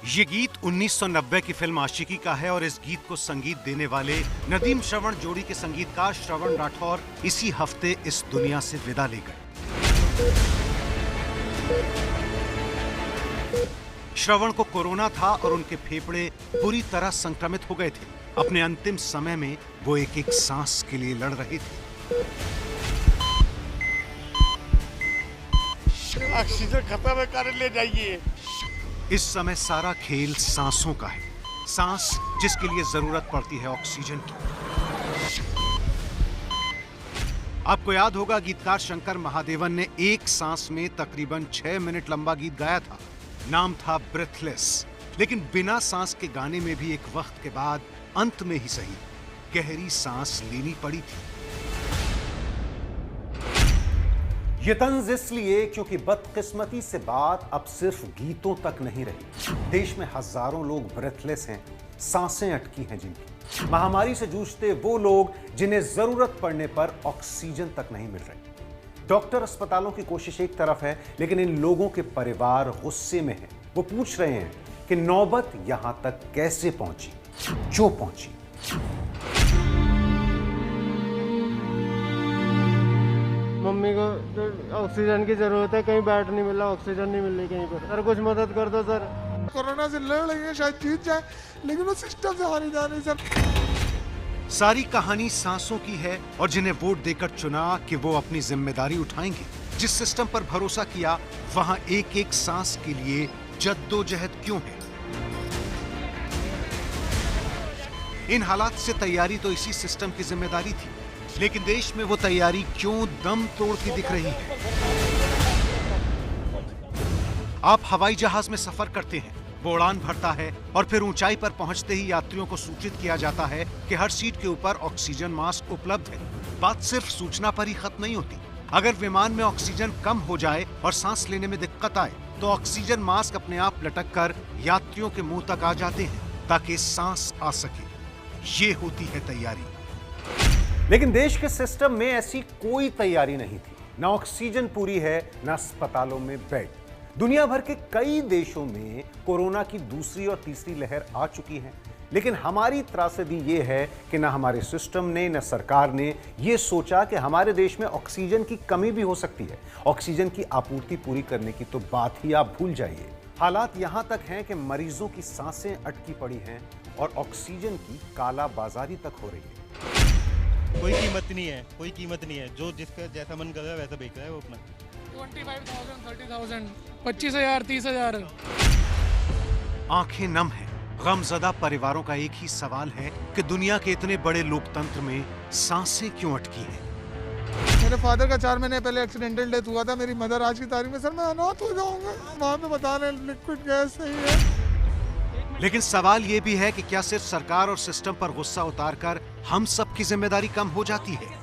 ये गीत 1990 की फिल्म आशिकी का है और इस गीत को संगीत देने वाले नदीम श्रवण जोड़ी के संगीतकार श्रवण राठौर इसी हफ्ते इस दुनिया से विदा ले गए। श्रवण को कोरोना था और उनके फेफड़े बुरी तरह संक्रमित हो गए थे। अपने अंतिम समय में वो एक एक सांस के लिए लड़ रहे थे। ऑक्सीजन खत्म है, कर ले जाइए। इस समय सारा खेल सांसों का है। सांस जिसके लिए जरूरत पड़ती है ऑक्सीजन की। आपको याद होगा गीतकार शंकर महादेवन ने एक सांस में तकरीबन 6 मिनट लंबा गीत गाया था। नाम था ब्रेथलेस। लेकिन बिना सांस के गाने में भी एक वक्त के बाद अंत में ही सही गहरी सांस लेनी पड़ी थी। ये तंज इसलिए क्योंकि बदकिस्मती से बात अब सिर्फ गीतों तक नहीं रही। देश में हजारों लोग ब्रेथलेस हैं, सांसें अटकी हैं जिनकी। महामारी से जूझते वो लोग जिन्हें जरूरत पड़ने पर ऑक्सीजन तक नहीं मिल रही। डॉक्टर, अस्पतालों की कोशिश एक तरफ है, लेकिन इन लोगों के परिवार गुस्से में हैं। वो पूछ रहे हैं कि नौबत यहां तक कैसे पहुंची जो पहुंची। मम्मी को ऑक्सीजन की जरूरत है, कहीं बैठ नहीं मिला, ऑक्सीजन नहीं मिल रही कहीं पर। सर कुछ मदद कर दो सर। कोरोना से लड़ लेंगे, शायद जीत जाए, लेकिन वो सिस्टम से हारी जा रही सर। सारी कहानी सांसों की है और जिन्हें वोट देकर चुना कि वो अपनी जिम्मेदारी उठाएंगे। जिस सिस्टम पर भरोसा किया वहां एक एक सांस के लिए जद्दोजहद क्यों है? इन हालात से तैयारी तो इसी सिस्टम की जिम्मेदारी थी, लेकिन देश में वो तैयारी क्यों दम तोड़ती दिख रही है? आप हवाई जहाज में सफर करते हैं, वो उड़ान भरता है और फिर ऊंचाई पर पहुंचते ही यात्रियों को सूचित किया जाता है कि हर सीट के ऊपर ऑक्सीजन मास्क उपलब्ध है। बात सिर्फ सूचना पर ही खत्म नहीं होती। अगर विमान में ऑक्सीजन कम हो जाए और सांस लेने में दिक्कत आए तो ऑक्सीजन मास्क अपने आप लटक कर यात्रियों के मुंह तक आ जाते हैं ताकि सांस आ सके। ये होती है तैयारी। लेकिन देश के सिस्टम में ऐसी कोई तैयारी नहीं थी। ना ऑक्सीजन पूरी है, ना अस्पतालों में बेड। दुनिया भर के कई देशों में कोरोना की दूसरी और तीसरी लहर आ चुकी है, लेकिन हमारी त्रासदी ये है कि ना हमारे सिस्टम ने, ना सरकार ने ये सोचा कि हमारे देश में ऑक्सीजन की कमी भी हो सकती है। ऑक्सीजन की आपूर्ति पूरी करने की तो बात ही आप भूल जाइए। हालात यहां तक हैं कि मरीजों की सांसें अटकी पड़ी हैं और ऑक्सीजन की काला बाजारी तक हो रही है। कोई कीमत नहीं है, कोई कीमत नहीं है। जो जिसका जैसा मन कर रहा है वैसा बेच रहा है वो अपना। 25,000, 30,000, 25,000, 30,000। आंखें नम हैं। गमज़दा परिवारों का एक ही सवाल है कि दुनिया के इतने बड़े लोकतंत्र में सांसें क्यों अटकी हैं? मेरे फादर का 4 महीने पहले एक्सीडेंटल डेथ हुआ था। मेरी मदर आज की तारीख में, सर मैं अनाथ हो जाऊंगा। वहां पे बता रहे लिक्विड गैस सही है। लेकिन सवाल यह भी है कि क्या सिर्फ सरकार और सिस्टम पर गुस्सा उतारकर हम सब की जिम्मेदारी कम हो जाती है?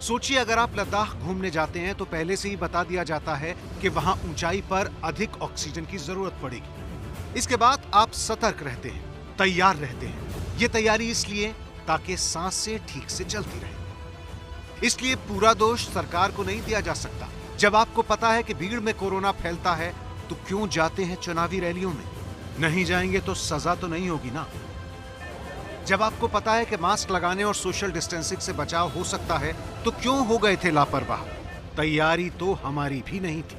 सोचिए, अगर आप लद्दाख घूमने जाते हैं तो पहले से ही बता दिया जाता है कि वहां ऊंचाई पर अधिक ऑक्सीजन की जरूरत पड़ेगी। इसके बाद आप सतर्क रहते हैं, तैयार रहते हैं। ये तैयारी इसलिए ताकि सांसें ठीक से चलती रहे। इसलिए पूरा दोष सरकार को नहीं दिया जा सकता। जब आपको पता है कि भीड़ में कोरोना फैलता है तो क्यों जाते हैं चुनावी रैलियों में? नहीं जाएंगे तो सजा तो नहीं होगी ना। जब आपको पता है कि मास्क लगाने और सोशल डिस्टेंसिंग से बचाव हो सकता है तो क्यों हो गए थे लापरवाह? तैयारी तो हमारी भी नहीं थी।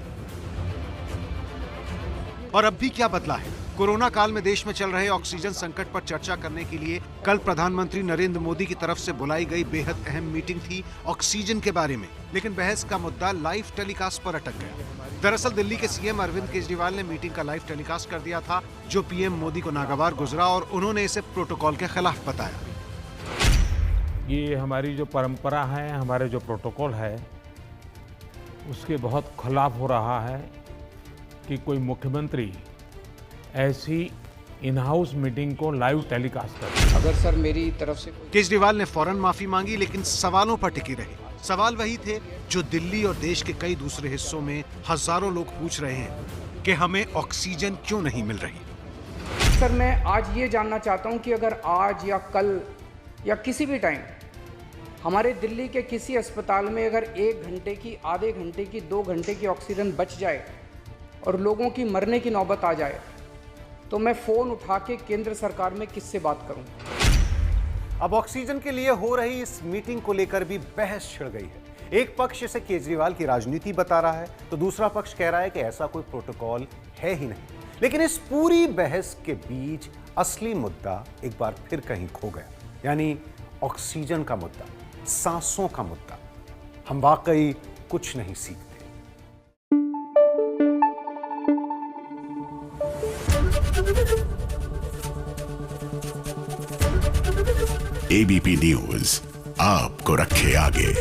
और अब भी क्या बदला है? कोरोना काल में देश में चल रहे ऑक्सीजन संकट पर चर्चा करने के लिए कल प्रधानमंत्री नरेंद्र मोदी की तरफ से बुलाई गई बेहद अहम मीटिंग थी ऑक्सीजन के बारे में। लेकिन बहस का मुद्दा लाइव टेलीकास्ट पर अटक गया। दरअसल दिल्ली के सीएम अरविंद केजरीवाल ने मीटिंग का लाइव टेलीकास्ट कर दिया था, जो पीएम मोदी को नागवार गुजरा और उन्होंने इसे प्रोटोकॉल के खिलाफ बताया। ये हमारी जो परंपरा है, हमारे जो प्रोटोकॉल है, उसके बहुत खिलाफ हो रहा है कि कोई मुख्यमंत्री ऐसी इन हाउस मीटिंग को लाइव टेलीकास्ट करे। अगर सर मेरी तरफ से केजरीवाल ने फौरन माफी मांगी, लेकिन सवालों पर टिके रहे। सवाल वही थे जो दिल्ली और देश के कई दूसरे हिस्सों में हजारों लोग पूछ रहे हैं कि हमें ऑक्सीजन क्यों नहीं मिल रही। सर मैं आज ये जानना चाहता हूँ कि अगर आज या कल या किसी भी टाइम हमारे दिल्ली के किसी अस्पताल में अगर 1 घंटे की, आधे घंटे की, 2 घंटे की ऑक्सीजन बच जाए और लोगों की मरने की नौबत आ जाए तो मैं फ़ोन उठा के केंद्र सरकार में किससे बात करूं? अब ऑक्सीजन के लिए हो रही इस मीटिंग को लेकर भी बहस छिड़ गई है। एक पक्ष इसे केजरीवाल की राजनीति बता रहा है तो दूसरा पक्ष कह रहा है कि ऐसा कोई प्रोटोकॉल है ही नहीं। लेकिन इस पूरी बहस के बीच असली मुद्दा एक बार फिर कहीं खो गया, यानी ऑक्सीजन का मुद्दा, सांसों का मुद्दा। हम वाकई कुछ नहीं सीखते। एबीपी न्यूज आपको रखे आगे।